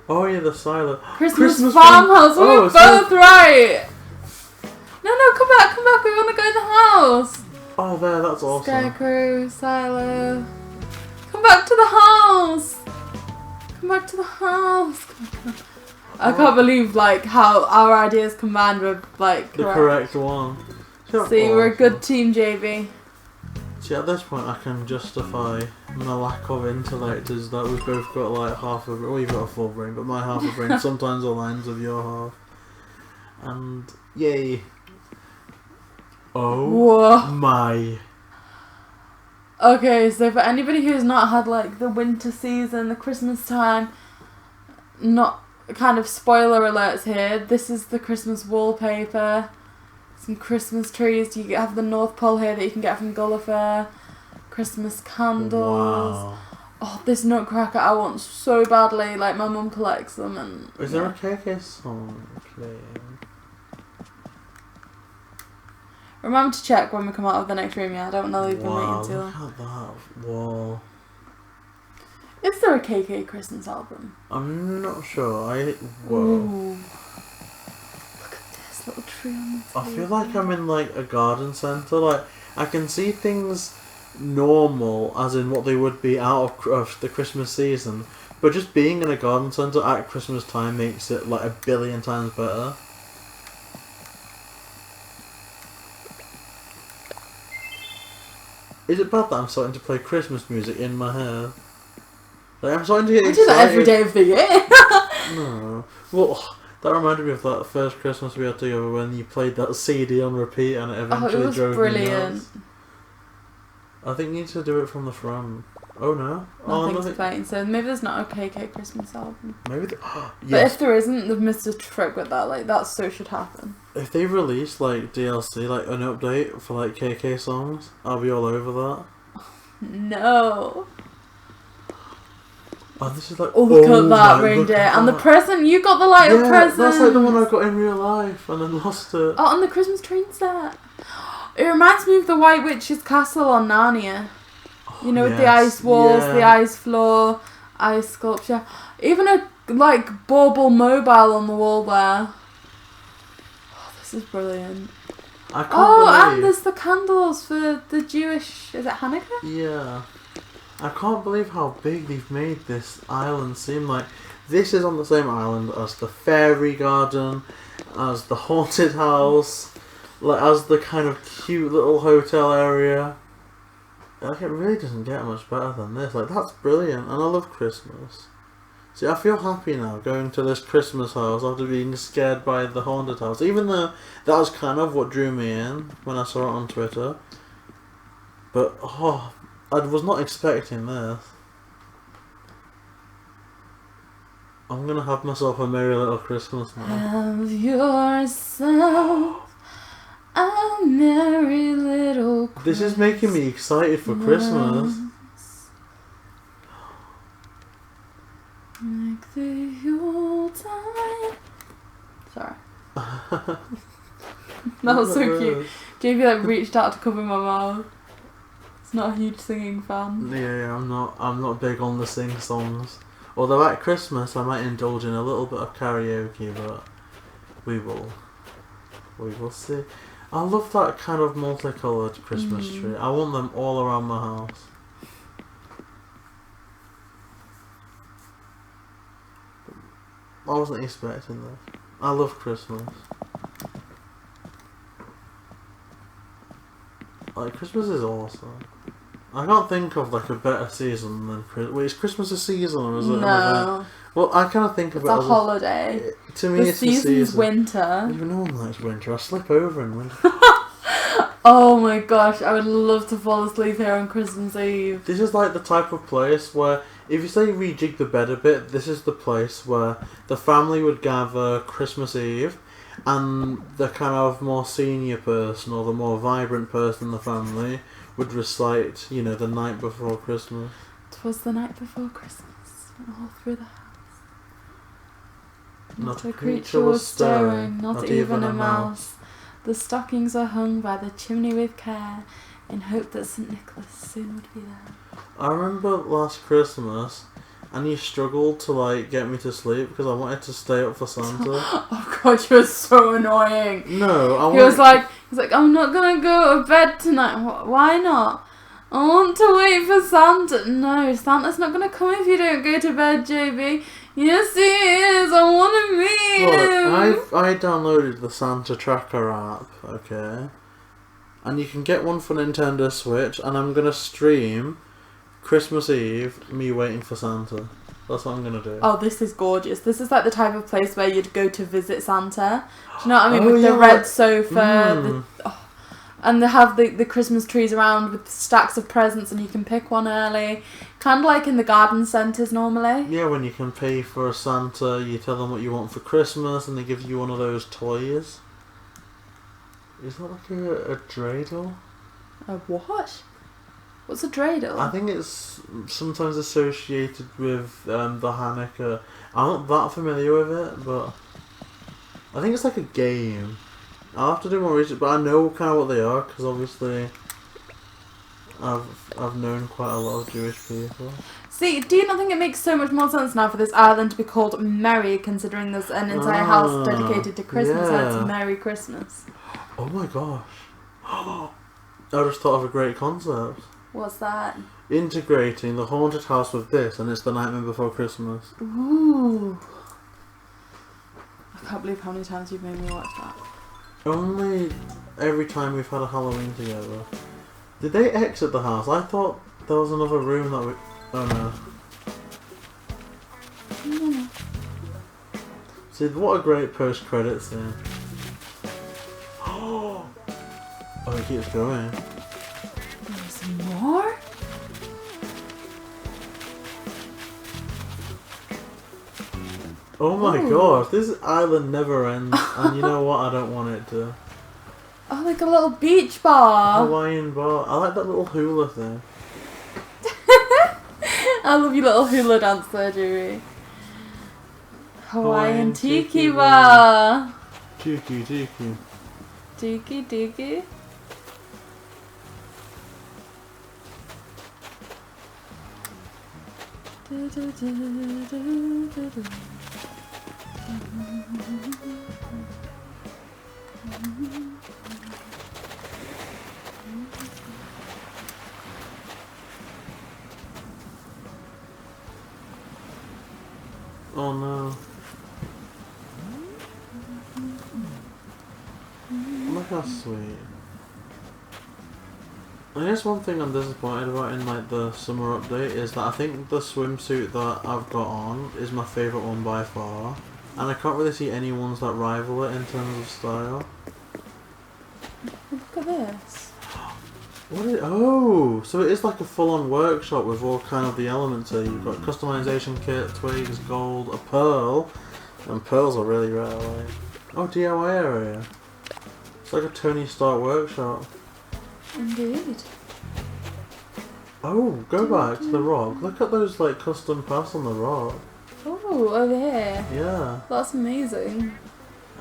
Oh yeah, the silo. Christmas farmhouse, we're both right! No, come back, we want to go in the house! Oh there, that's awesome. Scarecrow, silo. Come back to the house! Come back to the house! I can't believe like how our ideas combined were like correct. The correct one. See, we're a good team, JayBee. See, at this point I can justify my lack of intellect is that we've both got like half a brain. Well, you've got a full brain, but my half a brain sometimes aligns with your half. And yay. Oh Whoa. my. Okay, so for anybody who's not had like the winter season, the Christmas time, not kind of spoiler alerts here, this is the Christmas wallpaper. Some Christmas trees. You have the North Pole here that you can get from Gulliver. Christmas candles. Wow. Oh, this nutcracker I want so badly. Like, my mum collects them. And Is there a KK song playing? remember to check when we come out of the next room, yeah? I don't want to leave them waiting too long. Look at that wall. Is there a KK Christmas album? I'm not sure. Whoa. Ooh. Look at this little tree on the table. I feel like I'm in like a garden centre. Like, I can see things normal, as in what they would be out of the Christmas season, but just being in a garden centre at Christmas time makes it like a billion times better. Is it bad that I'm starting to play Christmas music in my hair? Like, I'm starting to get excited. I do that every day of the year. No. Well, that reminded me of that first Christmas we had together when you played that CD on repeat and it eventually it was drove brilliant. me nuts. I think you need to do it from the front. Oh no. Nothing's playing, so maybe there's not a KK Christmas album. Maybe But yes. if there isn't, they've missed a trick with that. Like, that so should happen. If they release like DLC, like an update for like KK songs, I'll be all over that. No. Oh, this is like. Oh, look at that my, reindeer. look at And the that. present. You got the light up present. That's like the one I got in real life and then lost it. Oh, and the Christmas train set. It reminds me of the White Witch's castle on Narnia. You know, with the ice walls, the ice floor, ice sculpture. Even a, like, bauble mobile on the wall there. Oh, this is brilliant. I can't and believe. there's the candles for the Jewish... Is it Hanukkah? Yeah. I can't believe how big they've made this island seem like. This is on the same island as the fairy garden, as the haunted house, like as the kind of cute little hotel area. Like, it really doesn't get much better than this. Like, that's brilliant, and I love Christmas. See, I feel happy now going to this Christmas house after being scared by the haunted house, even though that was kind of what drew me in when I saw it on Twitter. But, oh, I was not expecting this. I'm gonna have myself a merry little Christmas now. Have yourself a merry little Christmas. This is making me excited for Christmas. Like the Yuletide. Sorry. That was so cute. JayBee like reached out to cover my mouth. It's not a huge singing fan. Yeah, I'm not big on the sing songs. Although at Christmas I might indulge in a little bit of karaoke, but we will see. I love that kind of multicoloured Christmas tree. I want them all around my house. I wasn't expecting this. I love Christmas. Like, Christmas is awesome. I can't think of like a better season than Christmas. Wait, is Christmas a season or is it an event? Well, I kind of think of it's it a as holiday. To me, the it's a season. season's winter. Even no one likes winter. I slip over in winter. Oh my gosh, I would love to fall asleep here on Christmas Eve. This is like the type of place where, if you say rejig the bed a bit, this is the place where the family would gather Christmas Eve, and the kind of more senior person or the more vibrant person in the family would recite, you know, the night before Christmas. 'Twas the night before Christmas, all through the house. Not a creature was stirring, not even a mouse. The stockings are hung by the chimney with care, in hope that St. Nicholas soon would be there. I remember last Christmas, and you struggled to like get me to sleep because I wanted to stay up for Santa. Oh god, you were so annoying. No, He was like, I'm not gonna go to bed tonight. Why not? I want to wait for Santa. No, Santa's not gonna come if you don't go to bed, JayBee. Yes, he is. I want to meet him. Look, I downloaded the Santa Tracker app, okay? and you can get one for Nintendo Switch, and I'm going to stream Christmas Eve, me waiting for Santa. That's what I'm going to do. Oh, this is gorgeous. This is like the type of place where you'd go to visit Santa. Do you know what I mean? Oh, With yeah, the red sofa, and they have the Christmas trees around with stacks of presents, and you can pick one early. Kind of like in the garden centres normally. Yeah, when you can pay for a Santa, you tell them what you want for Christmas, and they give you one of those toys. Is that like a dreidel? A what? What's a dreidel? I think it's sometimes associated with the Hanukkah. I'm not that familiar with it, but I think it's like a game. I'll have to do more research, but I know kind of what they are, because obviously I've known quite a lot of Jewish people. See, do you not think it makes so much more sense now for this island to be called Merry, considering there's an entire house dedicated to Christmas, and it's Merry Christmas? Oh my gosh. I just thought of a great concept. What's that? Integrating the haunted house with this, and it's the Nightmare Before Christmas. Ooh. I can't believe how many times you've made me watch that. Only every time we've had a Halloween together. Did they exit the house? I thought there was another room that we... Oh no. No. See, what a great post-credits scene. Oh, it keeps going. There's more? Oh my gosh, this island never ends, and you know what? I don't want it to. Oh, like a little beach bar. Hawaiian bar. I like that little hula thing. I love your little hula dance there, JayBee. Hawaiian tiki bar. Tiki tiki. Tiki tiki. Oh no. Look how sweet. I guess one thing I'm disappointed about in like the summer update is that I think the swimsuit that I've got on is my favourite one by far. And I can't really see any ones that rival it in terms of style. Look at this. What is, oh, so it is like a full-on workshop with all kind of the elements here. You've got customization kit, twigs, gold, a pearl, and pearls are really rare. Like, oh, DIY area. It's like a Tony Stark workshop. Indeed. Oh, go back to the rock. Look at those like custom paths on the rock. Oh, over here. Yeah. That's amazing.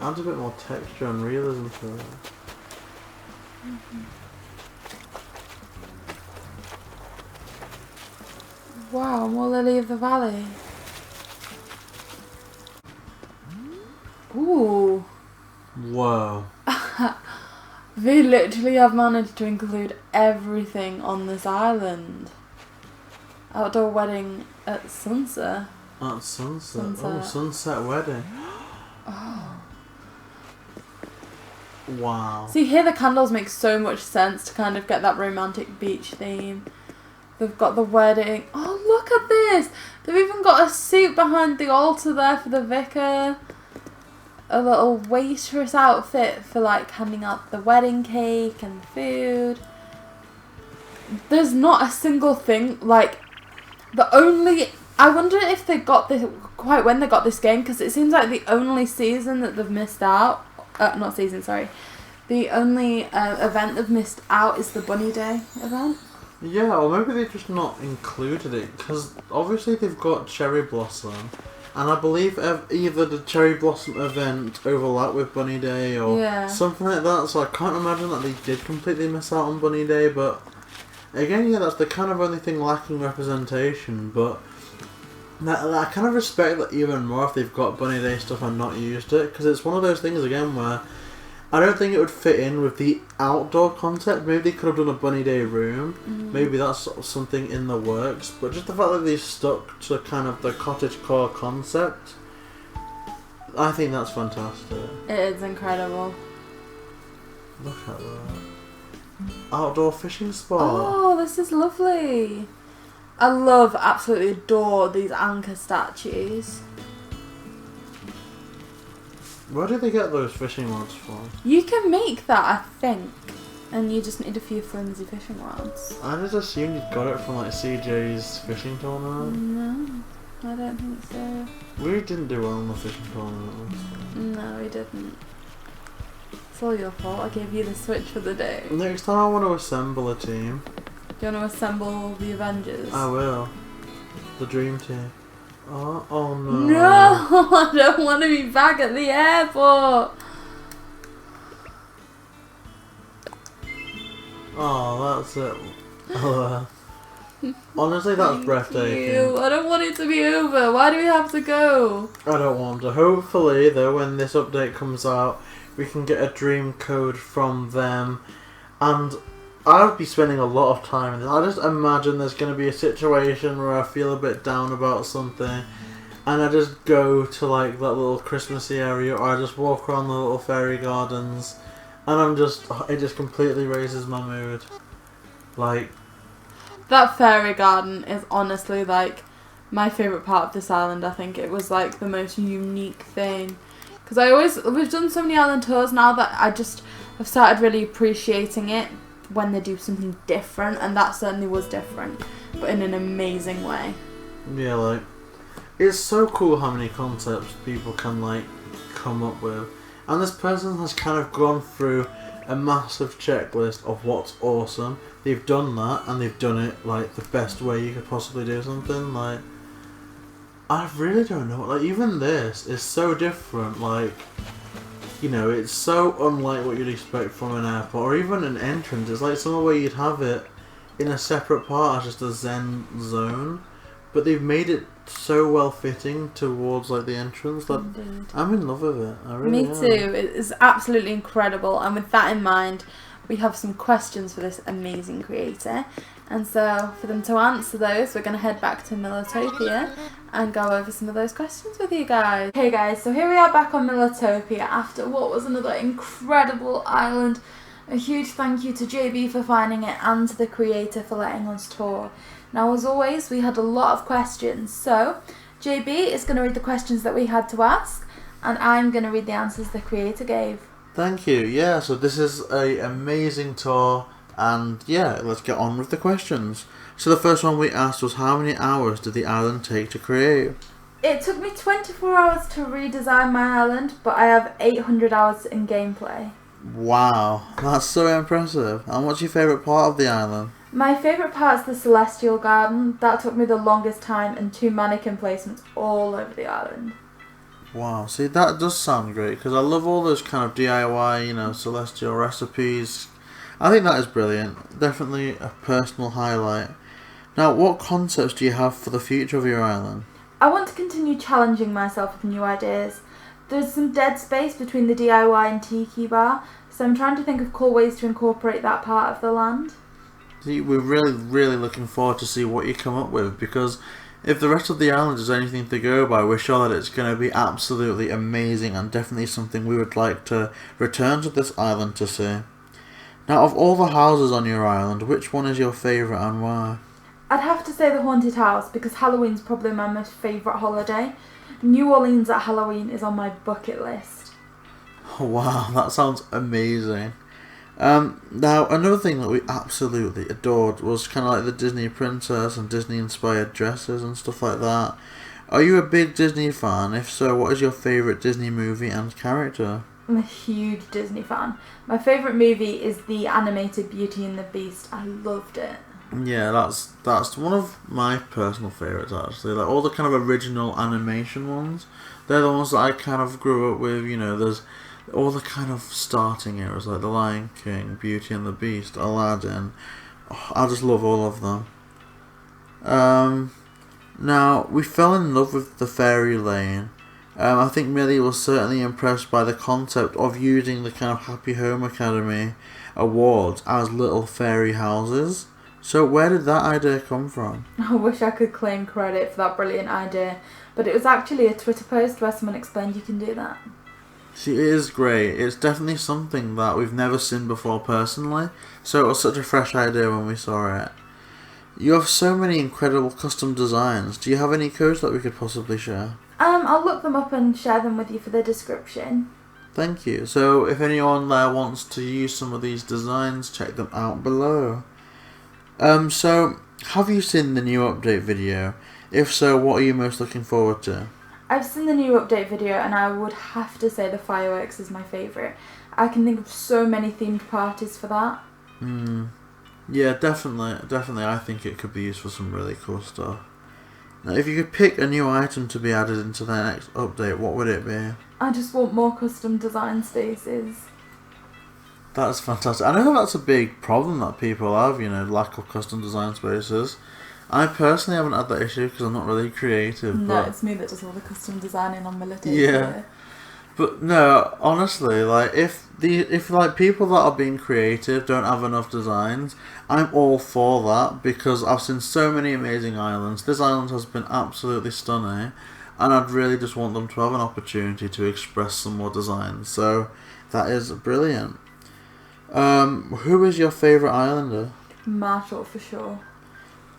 Adds a bit more texture and realism to it. Wow, more Lily of the Valley. Ooh. Whoa. They literally have managed to include everything on this island. Outdoor wedding at sunset. At sunset. Sunset. Oh, sunset wedding. Oh. Wow. See, here the candles make so much sense to kind of get that romantic beach theme. They've got the wedding. Oh, look at this! They've even got a suit behind the altar there for the vicar. A little waitress outfit for like handing out the wedding cake and food. There's not a single thing like I wonder if they got this quite when they got this game, because it seems like the only season that they've missed out. Not season, sorry. The only event they've missed out is the Bunny Day event. Yeah, or maybe they've just not included it, because obviously they've got Cherry Blossom, and I believe either the Cherry Blossom event overlapped with Bunny Day or something like that, so I can't imagine that they did completely miss out on Bunny Day, but again, yeah, that's the kind of only thing lacking representation, but I kind of respect that even more if they've got Bunny Day stuff and not used it, because it's one of those things again where I don't think it would fit in with the outdoor concept. Maybe they could have done a Bunny Day room. Maybe that's something in the works. But just the fact that they've stuck to kind of the cottagecore concept, I think that's fantastic. It is incredible. Look at that. outdoor fishing spot. Oh, this is lovely. I love, absolutely adore these anchor statues. Where do they get those fishing rods from? You can make that, I think. And you just need a few flimsy fishing rods. I just assumed you'd got it from like CJ's fishing tournament. No, I don't think so. We didn't do well in the fishing tournament. No, we didn't. It's all your fault. I gave you the switch for the day. Next time I want to assemble a team. Do you want to assemble the Avengers? I will. The dream team. Oh no. No, I don't want to be back at the airport. Oh, that's it. Honestly, that's breathtaking. Ew, I don't want it to be over. Why do we have to go? I don't want to. Hopefully, though, when this update comes out, we can get a dream code from them. And I'll be spending a lot of time in this. I just imagine there's going to be a situation where I feel a bit down about something. And I just go to like that little Christmassy area, or I just walk around the little fairy gardens. And it just completely raises my mood. Like, that fairy garden is honestly like my favourite part of this island. I think it was like the most unique thing. Because we've done so many island tours now that I just have started really appreciating it when they do something different. And that certainly was different, but in an amazing way. Yeah, like, it's so cool how many concepts people can like come up with. And this person has kind of gone through a massive checklist of what's awesome. They've done that, and they've done it like the best way you could possibly do something. Like, I really don't know. Like, even this is so different. Like, you know, it's so unlike what you'd expect from an airport or even an entrance. It's like somewhere where you'd have it in a separate part as just a zen zone, but they've made it so well fitting towards like the entrance that I'm in love with it. I really am. Me too. It is absolutely incredible. And with that in mind, we have some questions for this amazing creator. And so for them to answer those, we're going to head back to Militopia and go over some of those questions with you guys. Okay guys, so here we are back on Militopia after what was another incredible island. A huge thank you to JayBee for finding it and to the creator for letting us tour. Now, as always, we had a lot of questions, so JayBee is going to read the questions that we had to ask, and I'm going to read the answers the creator gave. Thank you. Yeah, so this is an amazing tour, and yeah, let's get on with the questions. So the first one we asked was, how many hours did the island take to create? It took me 24 hours to redesign my island, but I have 800 hours in gameplay. Wow, that's so impressive. And what's your favourite part of the island? My favourite part is the Celestial Garden. That took me the longest time, and 2 mannequin placements all over the island. Wow, see, that does sound great, because I love all those kind of DIY, you know, celestial recipes. I think that is brilliant. Definitely a personal highlight. Now, what concepts do you have for the future of your island? I want to continue challenging myself with new ideas. There's some dead space between the DIY and Tiki Bar, so I'm trying to think of cool ways to incorporate that part of the land. See, we're really looking forward to see what you come up with, because if the rest of the island is anything to go by, we're sure that it's going to be absolutely amazing and definitely something we would like to return to this island to see. Now, of all the houses on your island, which one is your favourite and why? I'd have to say the Haunted House, because Halloween's probably my most favourite holiday. New Orleans at Halloween is on my bucket list. Oh, wow, that sounds amazing. Now, another thing that we absolutely adored was kind of like the Disney princess and Disney-inspired dresses and stuff like that. Are you a big Disney fan? If so, what is your favourite Disney movie and character? I'm a huge Disney fan. My favourite movie is the animated Beauty and the Beast. I loved it. Yeah, that's one of my personal favourites actually. Like all the kind of original animation ones, they're the ones that I kind of grew up with. You know, there's all the kind of starting eras like The Lion King, Beauty and the Beast, Aladdin. Oh, I just love all of them. Now, we fell in love with the Fairy Lane. I think Millie was certainly impressed by the concept of using the kind of Happy Home Academy awards as little fairy houses. So where did that idea come from? I wish I could claim credit for that brilliant idea, but it was actually a Twitter post where someone explained you can do that. See, it is great. It's definitely something that we've never seen before personally, so it was such a fresh idea when we saw it. You have so many incredible custom designs. Do you have any codes that we could possibly share? I'll look them up and share them with you for the description. Thank you. So if anyone there wants to use some of these designs, check them out below. So have you seen the new update video? If so, what are you most looking forward to? I've seen the new update video and I would have to say the fireworks is my favourite. I can think of so many themed parties for that. Yeah, definitely I think it could be used for some really cool stuff. Now, if you could pick a new item to be added into the next update, what would it be? I just want more custom design spaces. That's fantastic. I know that's a big problem that people have, lack of custom design spaces. I personally haven't had that issue because I'm not really creative. No, it's me that does all the custom designing on my little Yeah. But no, honestly, if people that are being creative don't have enough designs, I'm all for that because I've seen so many amazing islands. This island has been absolutely stunning, and I'd really just want them to have an opportunity to express some more designs. So that is brilliant. Who is your favourite islander? Marshall for sure.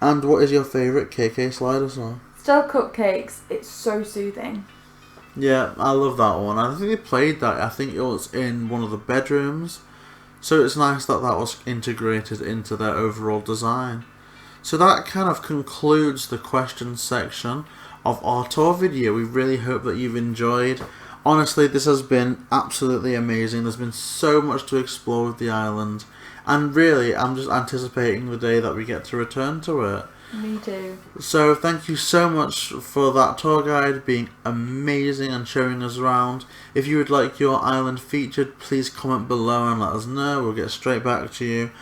And what is your favourite KK slider song? Still Cupcakes. It's so soothing. Yeah, I love that one. I think they played that. I think it was in one of the bedrooms. So it's nice that that was integrated into their overall design. So that kind of concludes the questions section of our tour video. We really hope that you've enjoyed. Honestly, this has been absolutely amazing. There's been so much to explore with the island. And really, I'm just anticipating the day that we get to return to it. Me too. So thank you so much for that tour guide being amazing and showing us around. If you would like your island featured, please comment below and let us know. We'll get straight back to you.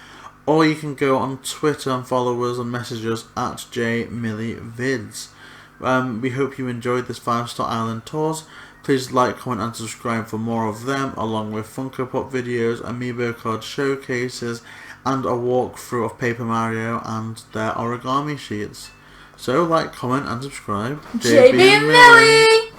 Or you can go on Twitter and follow us and message us at JMillyVids. We hope you enjoyed this 5-star island tours. Please like, comment and subscribe for more of them, along with Funko Pop videos, amiibo card showcases, and a walkthrough of Paper Mario and their origami sheets. So like, comment and subscribe. JayBee and Millie!